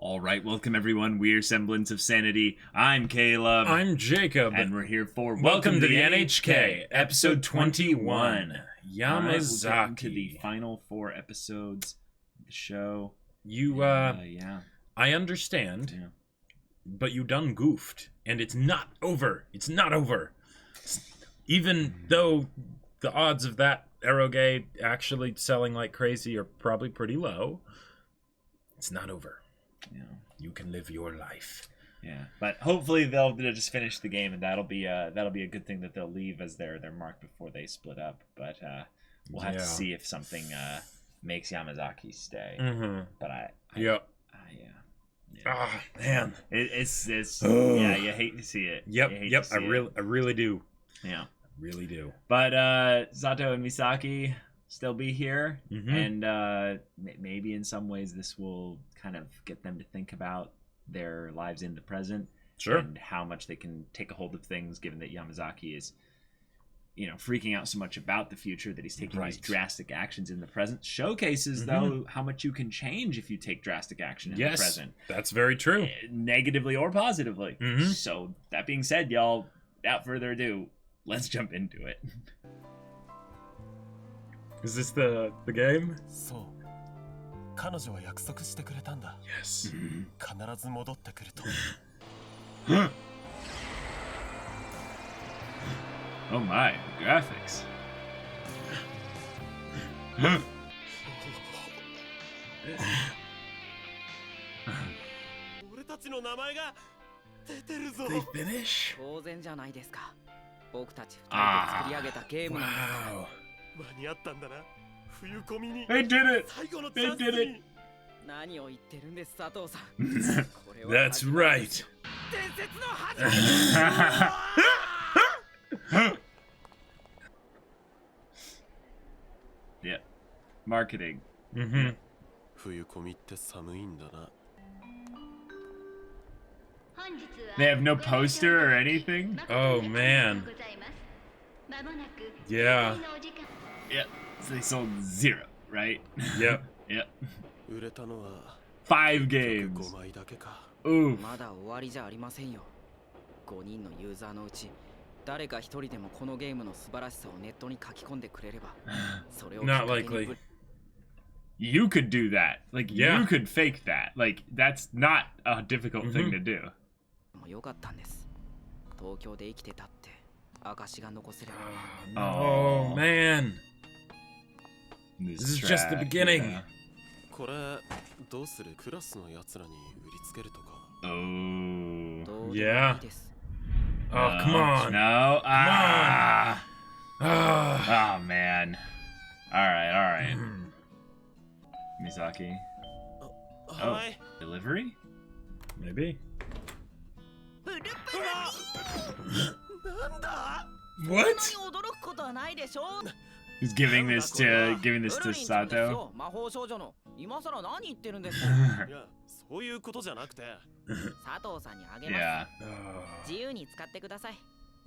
All right, welcome everyone. We're Semblance of Sanity. I'm Caleb. I'm Jacob. And we're here for Welcome to the NHK, episode 21. Yamazaki. We're getting to the final 4 episodes of the show. Yeah. I understand, but you done goofed, and it's not over. It's not over. Even though the odds of that eroge actually selling like crazy are probably pretty low, it's not over. Yeah. You can live your life. Yeah, but hopefully they'll just finish the game, and that'll be a good thing that they'll leave as their mark before they split up. But we'll have to see if something makes Yamazaki stay. Mm-hmm. But yeah. Ah, man, it's yeah, you hate to see it. Yep. I really do. Yeah, I really do. But Sato and Misaki still be here, and maybe in some ways this will kind of get them to think about their lives in the present, and how much they can take a hold of things, given that Yamazaki is, freaking out so much about the future that he's taking these drastic actions in the present. Showcases though how much you can change if you take drastic action in the present. That's very true, negatively or positively. So that being said, y'all, without further ado, let's jump into it. Is this the game? So, 彼女は約束してくれたんだ。Yes. 必ず戻ってくると。Oh my, graphics. 俺たちの名前が出てるぞ。 They finish? 当然じゃないですか。僕たち2人で作り上げたゲームなんですから。間に合ったんだな。冬込みに They did it! 最後のチャンス They did に。何を言ってるんです、佐藤さん。That's right. 伝説の始まり。Yeah. Marketing. 冬込みって寒いんだな。They have no poster or anything? Oh man. Yeah. Yep. So they sold 0, right? Yep. Yep. 売れたのは 5 games. 5枚だけか。 Ooh. まだ終わりじゃありませんよ。5人のユーザーのうち誰か1人でもこのゲームの素晴らしさをネットに書き込んでくれれば、それを Not likely. You could do that. Like, you could fake that. Like, that's not a difficult thing to do. もよかったんです。東京で生きてたって証が残せれば。Oh man. This is just the beginning. Yeah. これどうする？クラスの奴らに売りつけるとか。Oh. どうでもいいです。 Oh, come on. No. Ah. Ah. Oh, man. Alright. Misaki. はい。 Delivery? Maybe. なんだ？ What? 驚くことはないでしょ。 Who's giving this to Sato? 魔法少女の今さら何言ってるんですか。いや、そういうことじゃなくて。佐藤さんにあげま Yeah. す。自由に使ってください。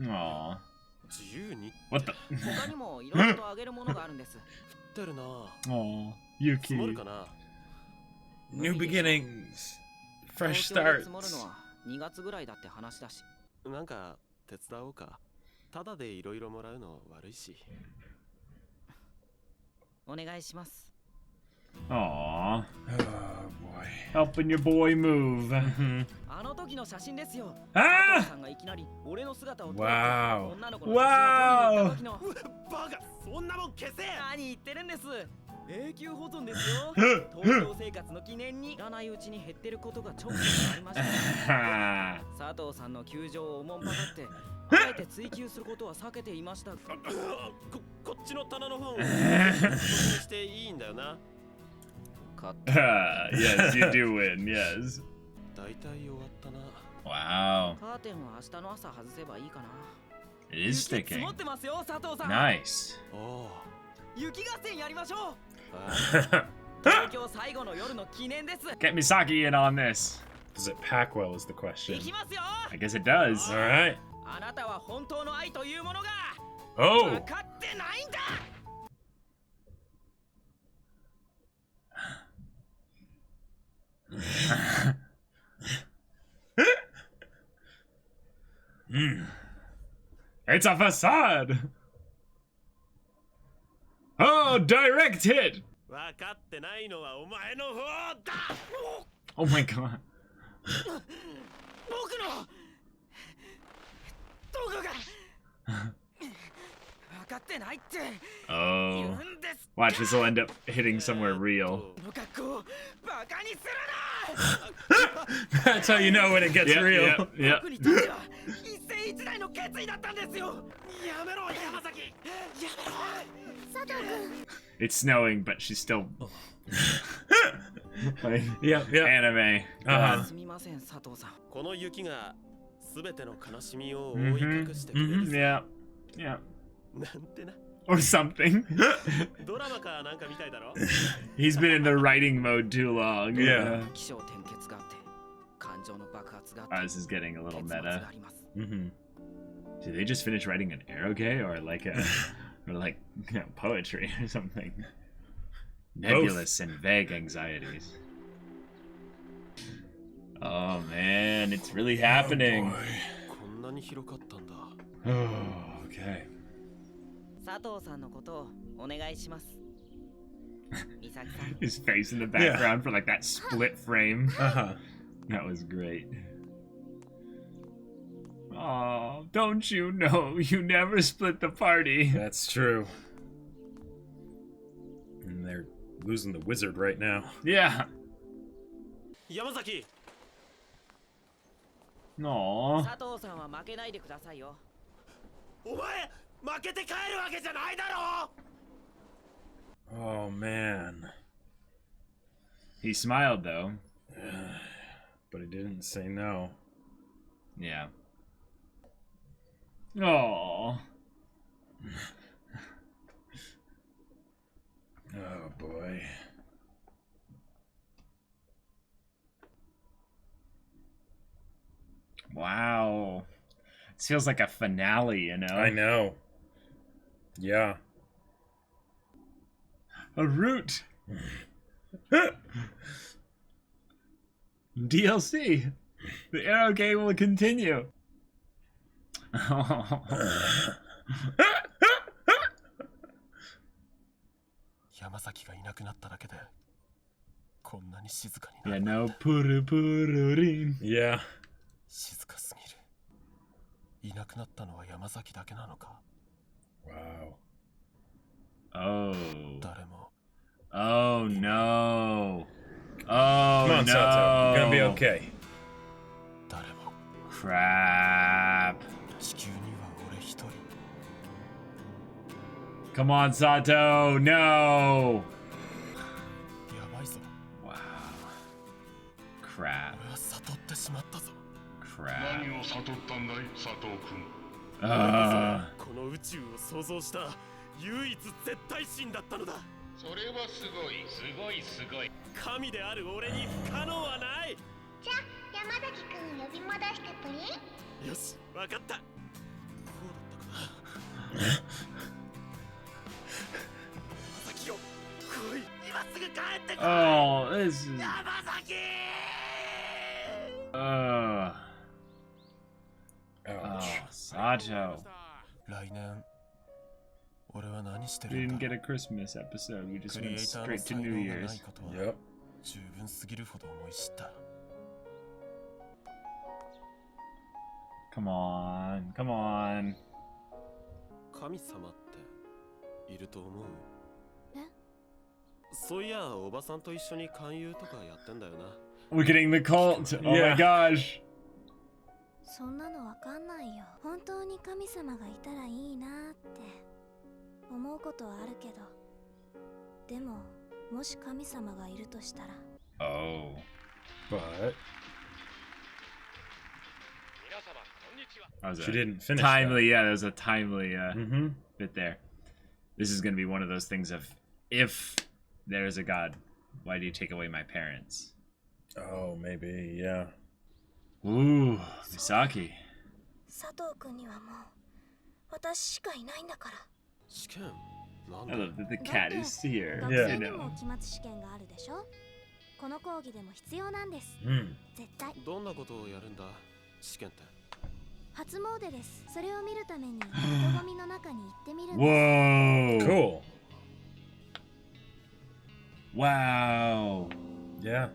Aw. 自由に。 What the? 他にもいろいろとあげるものがあるんです。降ってるな。 Aw. 積もる Yuki. かな。 New beginnings. Fresh 東京で starts. 積もるのは2月ぐらいだって話だし。なんか手伝おうか。ただでいろいろもらうの悪いし。お願いします。 Aw. Oh boy. Helping your boy move. あの時の写真ですよ。 Ah! 佐藤さんがいきなり俺の姿を撮って Wow. 女の子の写真を撮りに行った時の。バカ、そんなもん消せ。何言ってるんです。永久保存ですよ。東京生活の記念に知らないうちに減ってることがちょっとありました。佐藤さんの窮状をおもんぱかってあえて追求することは避けていました。こっちの棚の本していいんだよな。Yes, you do win. Yes. だいたい終わったな。 Wow. カーテンは明日の朝外せばいいかな。 It is 雪積 sticking. もってますよ、佐藤さん。 Nice. お雪合戦やりましょう。お。東京最後の夜の記念です。 Get Misaki in on this. Does it pack well is the question. 行きますよ。 I guess it does. All right. あなたは本当の愛というものが Oh. 分かってないんだ。It's a facade! Oh, direct hit! Oh my god. Oh. Watch, this will end up hitting somewhere real. That's how you know when it gets real. Yep. It's snowing, but she's still like, anime. Yeah. Or something. He's been in the writing mode too long. Yeah. This is getting a little meta. Did they just finish writing an eroge or like a poetry or something? Nebulous and vague anxieties. Oh man, it's really happening. Oh, okay. His face in the background for like that split frame. That was great. Oh, don't you know you never split the party? That's true. And they're losing the wizard right now. Yeah. Yamazaki. No. Oh man. He smiled though. But he didn't say no. Yeah. Oh. Oh boy. Wow. This feels like a finale, you know? I know. Yeah. A root. DLC. The arrow game will continue. Yeah, no purupururin. Yeah. Wow. Oh. Oh no. Oh Come on, no. Sato. You're gonna be okay. Crap. Come on, Sato. No. Wow. Crap. Crap. Oh, this is... Sato. We didn't get a Christmas episode, we just went straight to New Year's. Yep. Come on, come on. We're getting the cult. Oh my gosh. そんなのわかんないよ。本当に神様がいたらいいなって思うことはあるけど、でももし神様がいるとしたら。Oh. But That was she didn't finish. Timely, that. yeah, that was a timely bit there. This is gonna be one of those things of, if there is a God, why do you take away my parents? Oh, maybe, yeah. Ooh, Misaki. 佐藤君にはもう私しかいないんだから。I love that the cat is here. 学生にも期末試験があるでしょ。この講義でも必要なんです。絶対。どんなことをやるんだ、試験って。初詣です。それを見るために人混みの中に行ってみるんです。 Whoa! Cool. Wow. Yeah.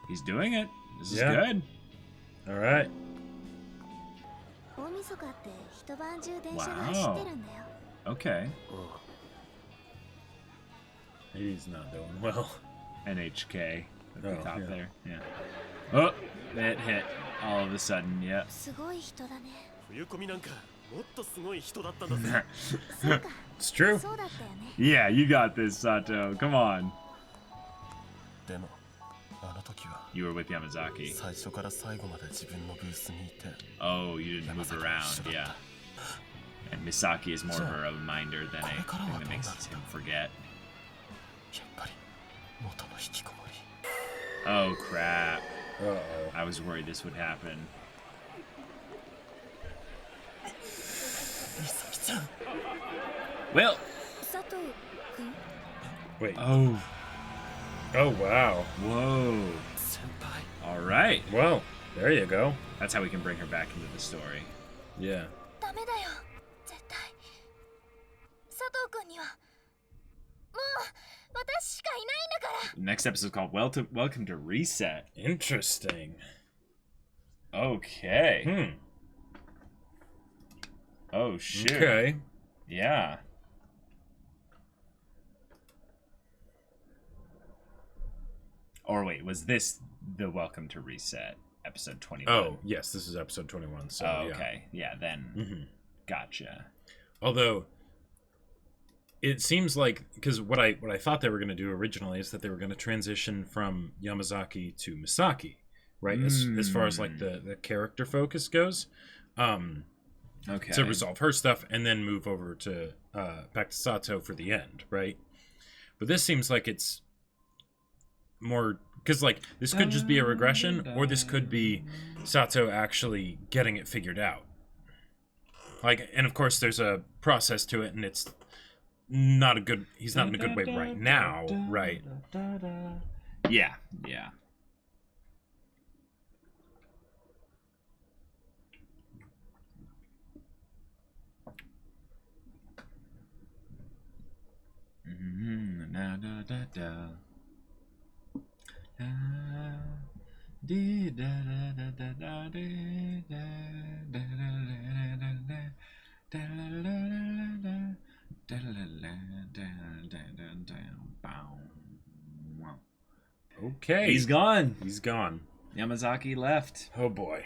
He's doing it. This is Yeah. good. All right. 大晦日って一晩中電車が走ってるんだよ。 Okay. He's not doing well. NHK at the Oh, top yeah. there. Yeah. Oh, it hit all of a sudden. Yep. すごい人だね。冬込みなんかもっとすごい人だったんだぜ。そうか。 It's true. そうだったよね。 Yeah, you got this, Sato. Come on. でもあの時は You were with Yamazaki. 最初から最後まで自分のブースにいて Oh, you didn't move around. Yeah. And Misaki is more of a reminder than a thing that makes him forget. やっぱり元の引きこもり。 Oh, crap. Uh-oh. I was worried this would happen. 美咲ちゃん。 Well. 佐藤君。 Wait. Oh. Oh, wow. Whoa. 先輩。 All right. Well, there you go. That's how we can bring her back into the story. Yeah. ダメだよ。絶対。佐藤君にはもう私しかいないんだから。 Next episode is called Welcome to Reset. Interesting. Okay. Oh, shit. Okay. Yeah. Or wait, was this the Welcome to Reset episode 21? Oh, yes, this is episode 21. So, Oh, okay. Yeah, then. Mm-hmm. Gotcha. Although it seems like, because what I thought they were going to do originally is that they were going to transition from Yamazaki to Misaki, right? As far as like the character focus goes, Okay. to resolve her stuff and then move over to back to Sato for the end, right? But this seems like it's more, because like this could just be a regression, or this could be Sato actually getting it figured out. Like, and of course there's a process to it, and it's not a good, he's not in a good way right now, right? Yeah, yeah. Da da da da. Dee da da da da da dee da da da da da da. Okay. He's gone. He's gone. Yamazaki left. Oh boy.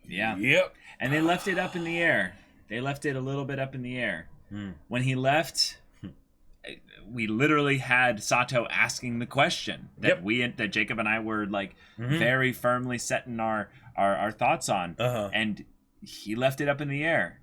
Yeah. Yep. And they left it up in the air. They left it a little bit up in the air. When he left, we literally had Sato asking the question that that Jacob and I were like very firmly setting our thoughts on, and he left it up in the air.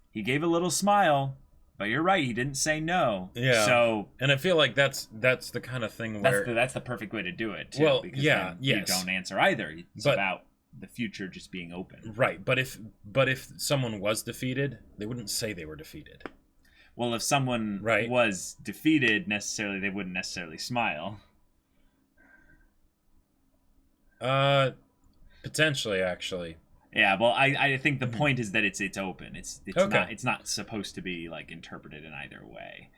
He gave a little smile, but you're right, he didn't say no. Yeah. So, and I feel like that's the kind of thing where that's the perfect way to do it too. Well, because yeah, then yes. you don't answer either. It's about the future just being open. Right, but if someone was defeated, they wouldn't say they were defeated. Well, if someone was defeated, necessarily they wouldn't necessarily smile. Potentially, actually. Yeah, well, I think the point is that it's open. It's not supposed to be like interpreted in either way.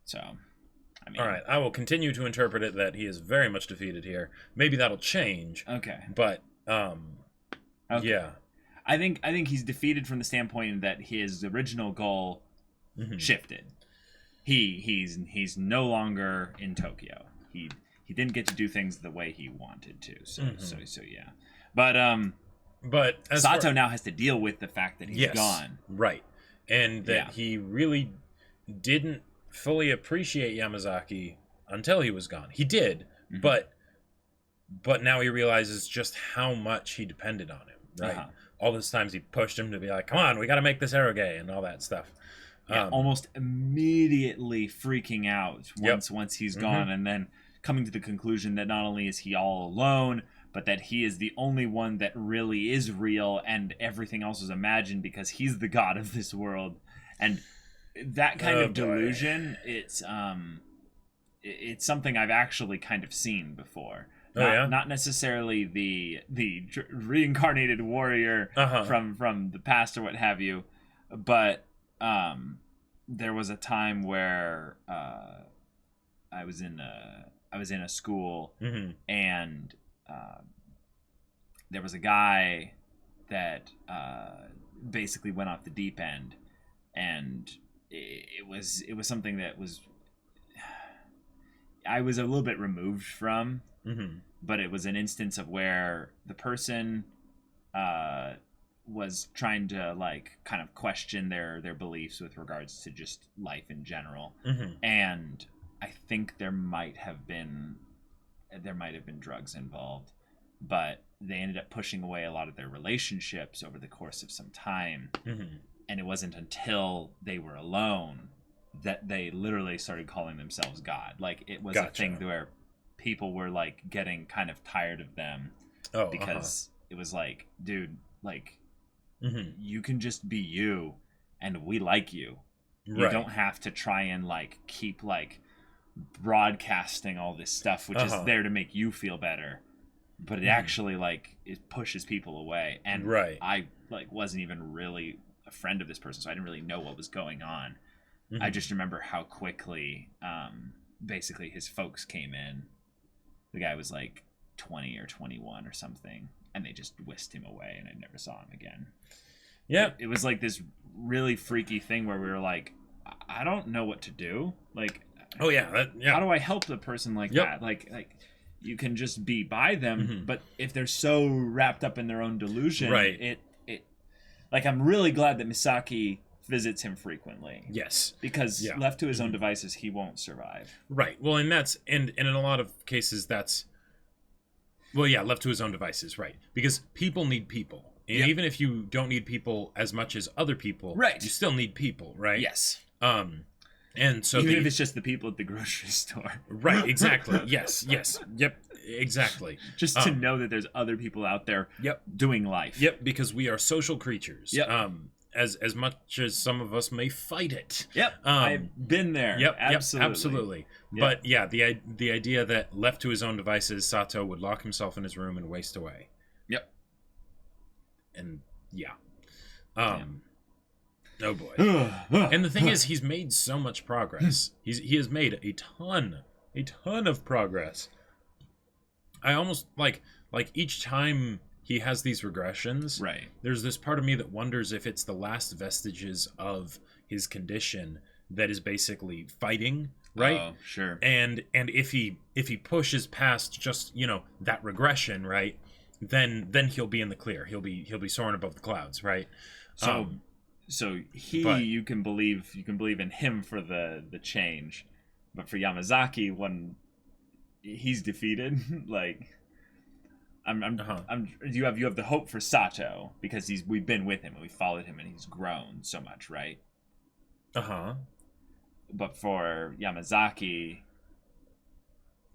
So, I mean, all right, I will continue to interpret it that he is very much defeated here. Maybe that'll change. Okay, but okay. Yeah, I think he's defeated from the standpoint that his original goal shifted. He's no longer in Tokyo. He didn't get to do things the way he wanted to. So yeah. But Sato now has to deal with the fact that he's gone. Right. And that he really didn't fully appreciate Yamazaki until he was gone. He did, but now he realizes just how much he depended on him, right? All those times he pushed him to be like, come on, we got to make this eroge and all that stuff. Yeah, almost immediately freaking out once he's gone, and then coming to the conclusion that not only is he all alone, but that he is the only one that really is real, and everything else is imagined because he's the god of this world. And that kind of delusion, it's something I've actually kind of seen before. Not necessarily the reincarnated warrior from the past or what have you, but there was a time where I was in a school, and there was a guy that basically went off the deep end, and it was something that was I was a little bit removed from, but it was an instance of where the person was trying to like kind of question their beliefs with regards to just life in general, and I think there might have been drugs involved, but they ended up pushing away a lot of their relationships over the course of some time, and it wasn't until they were alone that they literally started calling themselves God. Like, it was a thing where people were like getting kind of tired of them because it was like, dude, like, you can just be you and we like you. You don't have to try and like keep like broadcasting all this stuff which is there to make you feel better, but it actually like it pushes people away. And I like wasn't even really a friend of this person, so I didn't really know what was going on. I just remember how quickly basically his folks came in. The guy was like 20 or 21 or something, and they just whisked him away, and I never saw him again. It was like this really freaky thing where we were like, I don't know what to do. Like, how do I help the person like that? Like you can just be by them, but if they're so wrapped up in their own delusion, it like, I'm really glad that Misaki visits him frequently. Yes. Because left to his own devices, he won't survive. Right. Well, and that's and in a lot of cases that's left to his own devices, right? Because people need people. And even if you don't need people as much as other people, you still need people, right? Yes. And so even if it's just the people at the grocery store. Right, exactly. Yes. Yep, exactly. Just to know that there's other people out there doing life. Yep, because we are social creatures. Yep. As much as some of us may fight it. Yep. I've been there. Yep, absolutely. Yep. But yeah, the idea that left to his own devices, Sato would lock himself in his room and waste away. Yep. And oh boy. And the thing is, he's made so much progress. He has made a ton of progress. I almost like each time he has these regressions, there's this part of me that wonders if it's the last vestiges of his condition that is basically fighting, right? Oh, sure. And if he pushes past just, that regression, right, then he'll be in the clear. He'll be soaring above the clouds, right? So you can believe in him for the change, but for Yamazaki, when he's defeated, like, you have the hope for Sato because we've been with him and we followed him and he's grown so much, right? But for Yamazaki,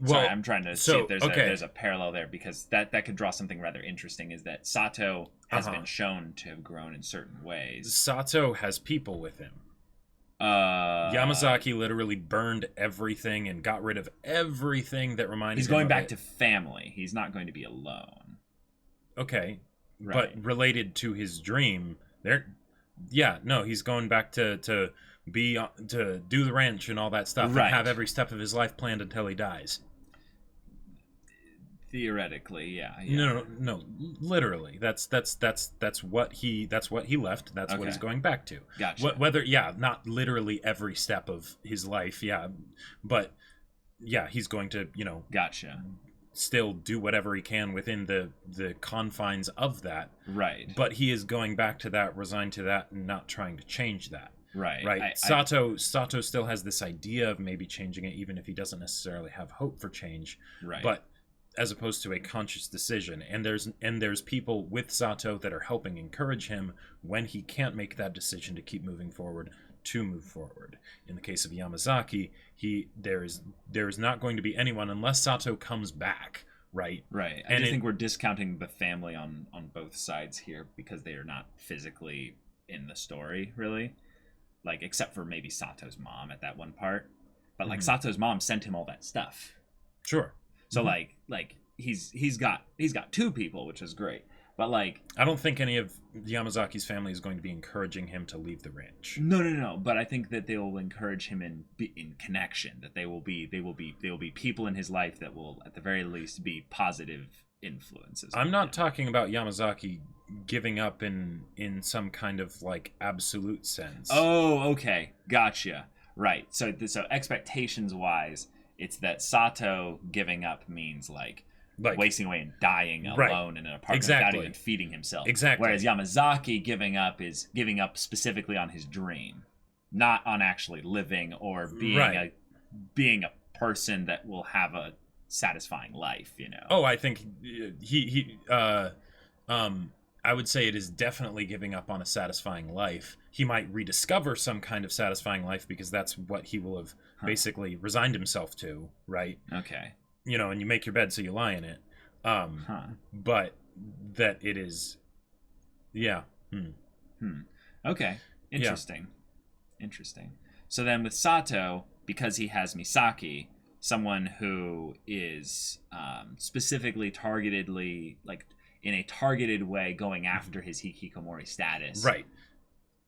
sorry, I'm trying to see if there's a parallel there, because that could draw something rather interesting. Is that Sato has been shown to have grown in certain ways. Sato has people with him. Yamazaki literally burned everything and got rid of everything that reminded him. He's going back to family. He's not going to be alone. Okay, right. But related to his dream, he's going back to do the ranch and all that stuff, and have every step of his life planned until he dies. Theoretically, yeah. No, literally. That's what he left. That's what he's going back to. Gotcha. Whether not literally every step of his life, but he's going to gotcha. Still do whatever he can within the confines of that. Right. But he is going back to that, resigned to that, and not trying to change that. Right. Sato still has this idea of maybe changing it, even if he doesn't necessarily have hope for change. Right. But as opposed to a conscious decision, and there's people with Sato that are helping encourage him when he can't make that decision to keep moving forward. In the case of Yamazaki, there is not going to be anyone unless Sato comes back, right? Right. I think we're discounting the family on both sides here because they are not physically in the story, really. Like, except for maybe Sato's mom at that one part. But like Sato's mom sent him all that stuff. Sure. So like he's got 2 people, which is great. But like, I don't think any of Yamazaki's family is going to be encouraging him to leave the ranch. No. But I think that they will encourage him in connection. That they will be people in his life that will, at the very least, be positive influences. I'm not talking about Yamazaki giving up in some kind of like absolute sense. Oh, okay, gotcha. Right. So expectations wise, it's that Sato giving up means like wasting away and dying alone in an apartment without even feeding himself. Exactly. Whereas Yamazaki giving up is giving up specifically on his dream, not on actually living or being a person that will have a satisfying life, you know. Oh, I think I would say it is definitely giving up on a satisfying life. He might rediscover some kind of satisfying life because that's what he will have basically resigned himself to, right? Okay. You know, and you make your bed so you lie in it. But that it is, Okay. Interesting. So then with Sato, because he has Misaki, someone who is specifically targetedly, like in a targeted way, going after his hikikomori status, right,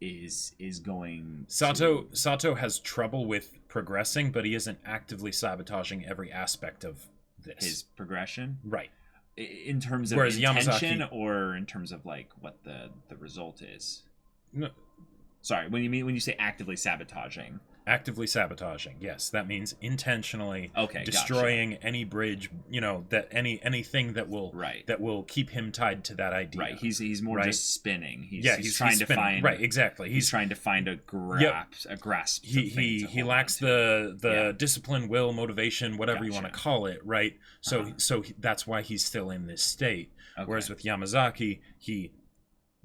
is going. Sato has trouble with progressing, but he isn't actively sabotaging every aspect of his progression, right? In terms of intention, or in terms of like what the result is. No. Sorry, when you say actively sabotaging. Actively sabotaging, yes, that means intentionally destroying any bridge, you know, that anything that will keep him tied to that idea. Right, he's more just spinning. He's trying to find exactly. He's trying to find a grasp. He lacks the discipline, will, motivation, whatever you want to call it, right? So that's why he's still in this state. Whereas with Yamazaki, he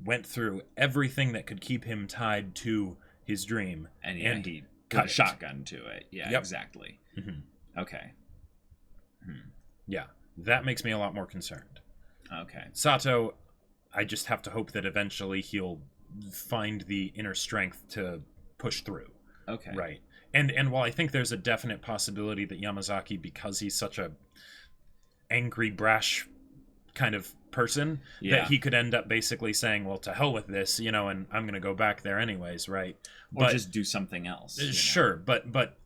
went through everything that could keep him tied to his dream, and he cut shotgun to it. Exactly. Okay. Yeah, that makes me a lot more concerned. Okay. Sato, I just have to hope that eventually he'll find the inner strength to push through. Okay. Right. And while I think there's a definite possibility that Yamazaki, because he's such a angry, brash kind of person, that he could end up basically saying, well, to hell with this, you know, and I'm going to go back there anyways, right? Or just do something else. Sure, but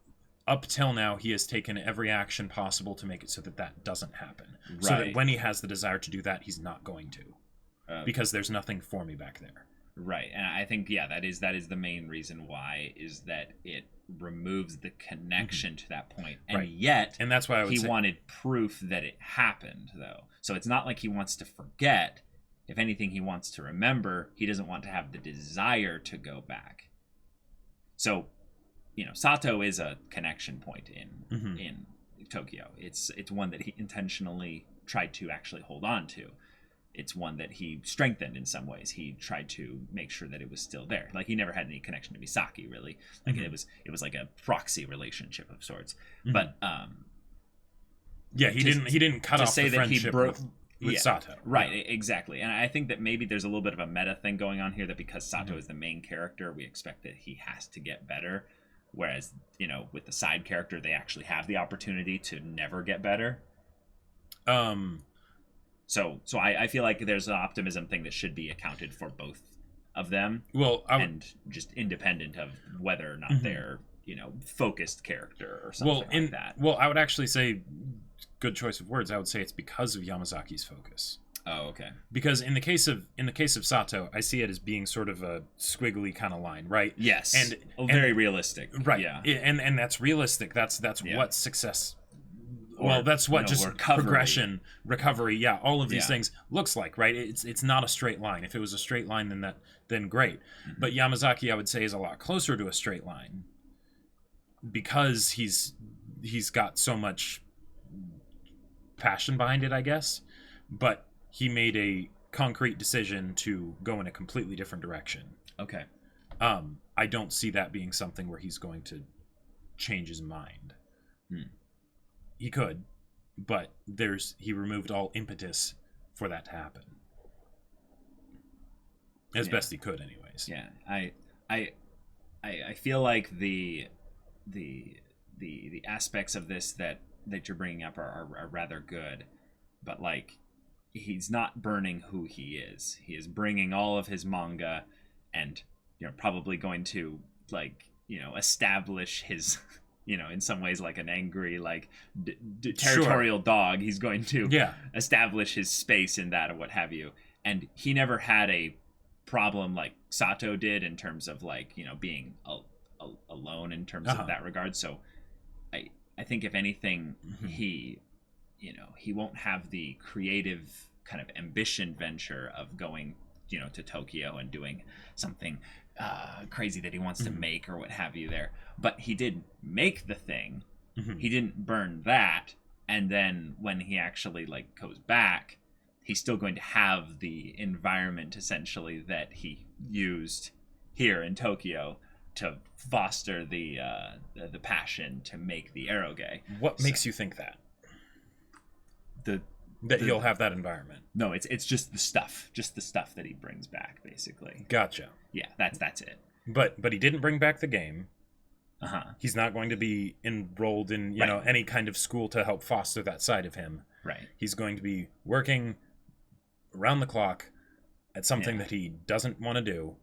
up till now, he has taken every action possible to make it so that doesn't happen. Right. So that when he has the desire to do that, he's not going to. Because there's nothing for me back there. Right, and I think, that is the main reason why, is that it removes the connection to that point. And yet, and that's why I would say, wanted proof that it happened, though. So it's not like he wants to forget. If anything, he wants to remember. He doesn't want to have the desire to go back. So, Sato is a connection point in Tokyo. It's one that he intentionally tried to actually hold on to. It's one that he strengthened in some ways. He tried to make sure that it was still there. Like, he never had any connection to Misaki, really. Like, it was like a proxy relationship of sorts. But he didn't cut off the friendship with Sato. Right, exactly. And I think that maybe there's a little bit of a meta thing going on here, that because Sato is the main character, we expect that he has to get better. Whereas, with the side character, they actually have the opportunity to never get better. So I feel like there's an optimism thing that should be accounted for both of them. Well, and just independent of whether or not they're, focused character or something like that. Well, I would actually say, good choice of words, I would say it's because of Yamazaki's focus. Oh, okay. Because in the case of Sato, I see it as being sort of a squiggly kind of line, right? Yes. And very realistic. Right. Yeah. And that's realistic. That's what success. Well, that's what just progression, recovery, all of these things looks like, right? It's not a straight line. If it was a straight line, then great. But Yamazaki, I would say, is a lot closer to a straight line because he's got so much passion behind it, I guess. But he made a concrete decision to go in a completely different direction. Okay. I don't see that being something where he's going to change his mind. He could, but he removed all impetus for that to happen. As best he could, anyways. Yeah, I feel like the aspects of this that you're bringing up are rather good, but like he's not burning who he is. He is bringing all of his manga, and probably going to like establish his in some ways like an angry like territorial dog. He's going to establish his space in that or what have you. And he never had a problem like Sato did in terms of like being alone in terms of that regard. So I think if anything, he won't have the creative kind of ambition venture of going to Tokyo and doing something crazy that he wants to make or what have you there. But he did make the thing. He didn't burn that. And then when he actually like goes back, he's still going to have the environment essentially that he used here in Tokyo to foster the passion to make the eroge. What makes you think that? That he'll have that environment? No, it's just the stuff that he brings back, basically. Gotcha. Yeah, that's it. But he didn't bring back the game. He's not going to be enrolled in any kind of school to help foster that side of him. Right. He's going to be working around the clock at something that he doesn't want to do.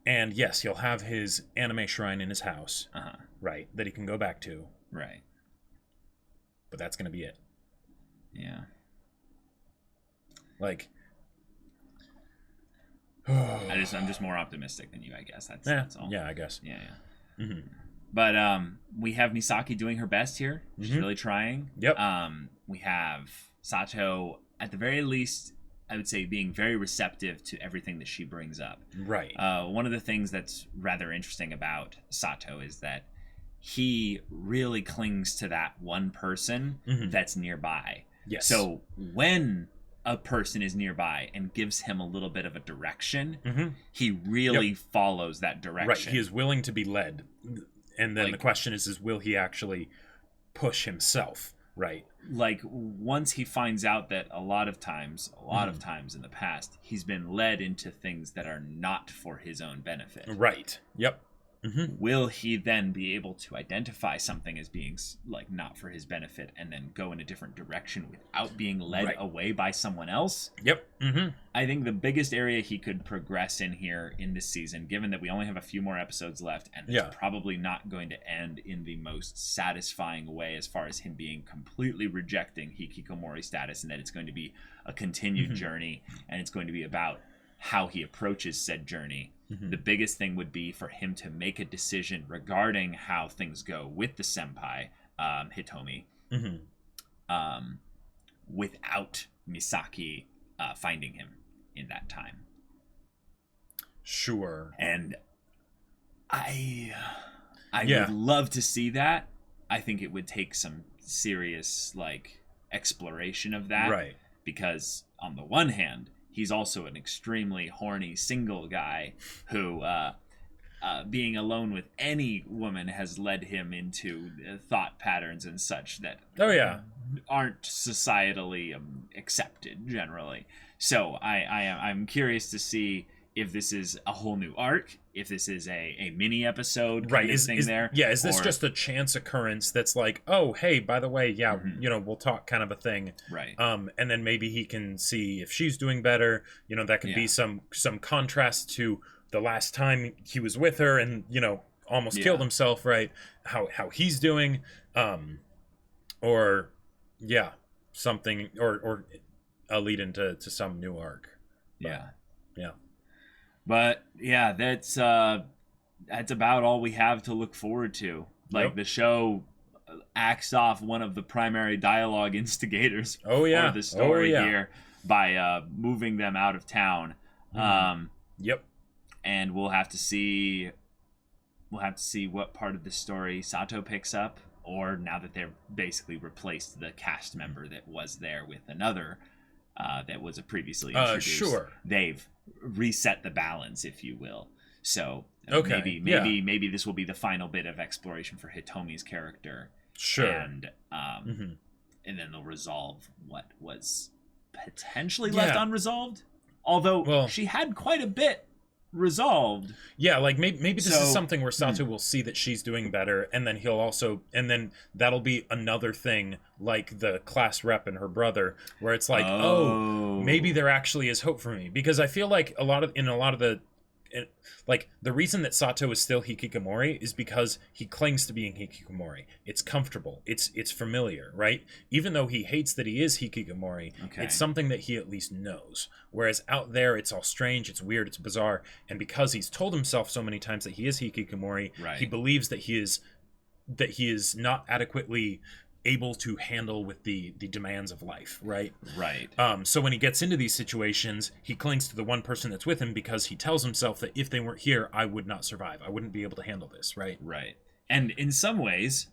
And yes, he'll have his anime shrine in his house, right, that he can go back to. Right. But that's going to be it. Yeah. Like, I'm just more optimistic than you, I guess. That's all. Yeah, I guess. Yeah. But we have Misaki doing her best here. She's really trying. Yep. We have Sato, at the very least, I would say, being very receptive to everything that she brings up. Right. One of the things that's rather interesting about Sato is that he really clings to that one person that's nearby. Yes. So when a person is nearby and gives him a little bit of a direction, he really follows that direction. Right. He is willing to be led. And then the question is will he actually push himself? Right. Like once he finds out that a lot of times in the past, he's been led into things that are not for his own benefit. Right. Yep. Will he then be able to identify something as being like not for his benefit and then go in a different direction without being led away by someone else? Yep. I think the biggest area he could progress in here in this season, given that we only have a few more episodes left, and it's probably not going to end in the most satisfying way as far as him being completely rejecting hikikomori status, and that it's going to be a continued journey, and it's going to be about how he approaches said journey. The biggest thing would be for him to make a decision regarding how things go with the senpai, Hitomi, without Misaki finding him in that time. Sure. And I would love to see that. I think it would take some serious like exploration of that. Right. Because on the one hand, he's also an extremely horny single guy who, being alone with any woman has led him into thought patterns and such that aren't societally accepted generally. So I'm curious to see if this is a whole new arc, if this is a mini episode kind of thing there. Yeah, is this just a chance occurrence that's like, oh, hey, by the way, we'll talk kind of a thing. Right. And then maybe he can see if she's doing better. That could be some contrast to the last time he was with her and, almost killed himself, right? How he's doing. Something or a lead into some new arc. Yeah. Yeah. But yeah, that's about all we have to look forward to. Like the show acts off one of the primary dialogue instigators for the story here by moving them out of town. Yep. And we'll have to see what part of the story Sato picks up, or now that they've basically replaced the cast member that was there with another that was previously introduced. They've reset the balance, if you will. So maybe this will be the final bit of exploration for Hitomi's character. Sure. And and then they'll resolve what was potentially left unresolved. Although she had quite a bit resolved. Yeah, like maybe this is something where Sato will see that she's doing better, and then then that'll be another thing like the class rep and her brother, where it's like, oh, maybe there actually is hope for me. Because I feel like a lot of the the reason that Sato is still hikikomori is because he clings to being hikikomori. It's comfortable. It's familiar, right? Even though he hates that he is hikikomori, it's something that he at least knows. Whereas out there, it's all strange, it's weird, it's bizarre. And because he's told himself so many times that he is hikikomori, he believes that he is not adequately able to handle with the demands of life, right? So when he gets into these situations, he clings to the one person that's with him because he tells himself that if they weren't here, I would not survive. I wouldn't be able to handle this, right? And in some ways,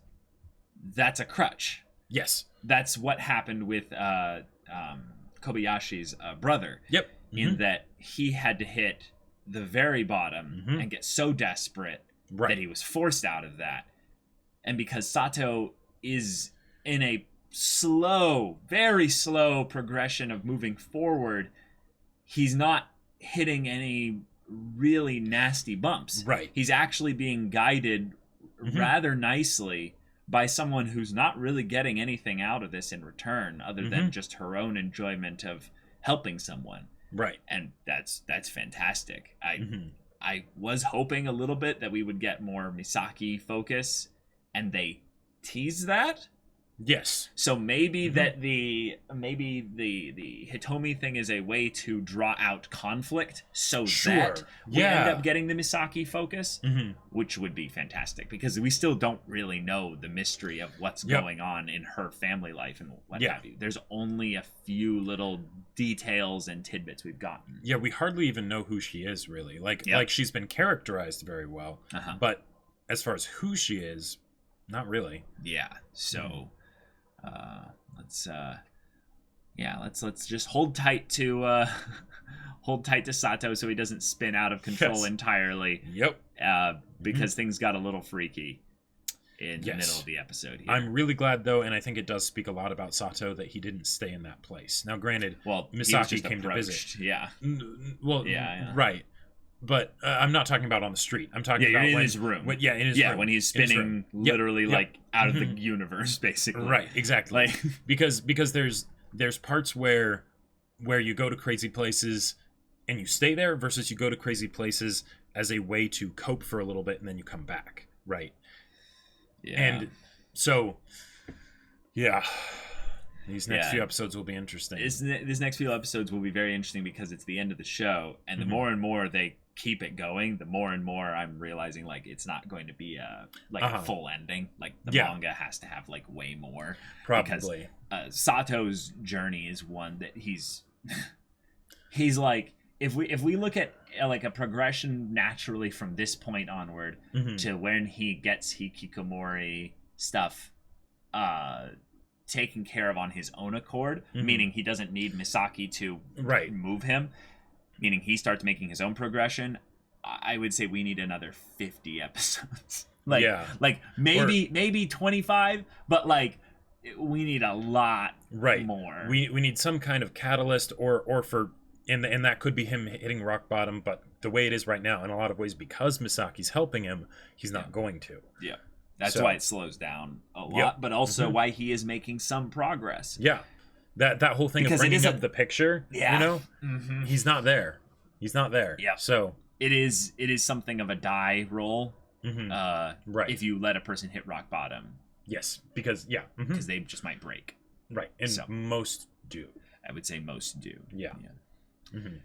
that's a crutch. Yes. That's what happened with Kobayashi's brother. Yep. In that he had to hit the very bottom and get so desperate that he was forced out of that. And because Sato is in a very slow progression of moving forward, he's not hitting any really nasty bumps. He's actually being guided rather nicely by someone who's not really getting anything out of this in return other than just her own enjoyment of helping someone. And that's fantastic. I was hoping a little bit that we would get more Misaki focus, and they tease that. Yes. So maybe that the Hitomi thing is a way to draw out conflict so that we end up getting the Misaki focus, which would be fantastic because we still don't really know the mystery of what's going on in her family life and what have you. There's only a few little details and tidbits we've gotten. Yeah, we hardly even know who she is really. Like she's been characterized very well, but as far as who she is, not really. Yeah. So let's just hold tight to Sato so he doesn't spin out of control entirely. Because things got a little freaky in the middle of the episode here. I'm really glad though, and I think it does speak a lot about Sato that he didn't stay in that place. Now granted, Misaki came to visit. Right. But I'm not talking about on the street. I'm talking about in his room. In his room. When he's spinning literally like out of the universe, basically. Right, exactly. because there's parts where you go to crazy places and you stay there versus you go to crazy places as a way to cope for a little bit and then you come back, right? Yeah. And so, these next few episodes will be interesting. These next few episodes will be very interesting because it's the end of the show, and the more and more they keep it going, the more and more I'm realizing like it's not going to be a full ending. Like the manga has to have like way more. Probably. Because Sato's journey is one that he's like if we look at like a progression naturally from this point onward to when he gets hikikomori stuff taken care of on his own accord, meaning he doesn't need Misaki to move him, meaning he starts making his own progression. I would say we need another 50 episodes. Like maybe 25, but like we need a lot more. We need some kind of catalyst or for and that could be him hitting rock bottom, but the way it is right now, in a lot of ways, because Misaki's helping him, he's not going to. Yeah. That's why it slows down a lot, but also why he is making some progress. Yeah. That whole thing of bringing up the picture, you know, he's not there. He's not there. Yeah. So it is something of a die roll. If you let a person hit rock bottom. Yes, because because they just might break. Right, and most do. I would say most do. Yeah.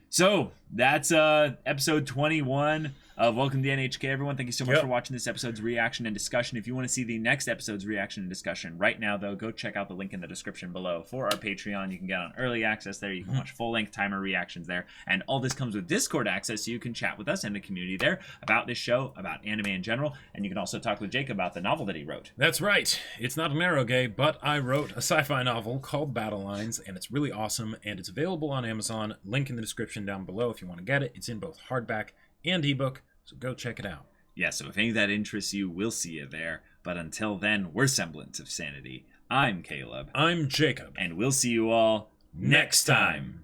So that's episode 21 of Welcome to NHK, everyone. Thank you so much for watching this episode's reaction and discussion. If you want to see the next episode's reaction and discussion right now, though, go check out the link in the description below for our Patreon. You can get on early access there. You can watch full-length timer reactions there. And all this comes with Discord access, so you can chat with us and the community there about this show, about anime in general. And you can also talk with Jake about the novel that he wrote. That's right. It's not an eroge, but I wrote a sci-fi novel called Battle Lines, and it's really awesome, and it's available on Amazon. Link in the description down below if you want to get it. It's in both hardback and ebook, so go check it out. Yeah, so if any of that interests you, we'll see you there. But until then, we're Semblance of Sanity. I'm Caleb. I'm Jacob. And we'll see you all next time.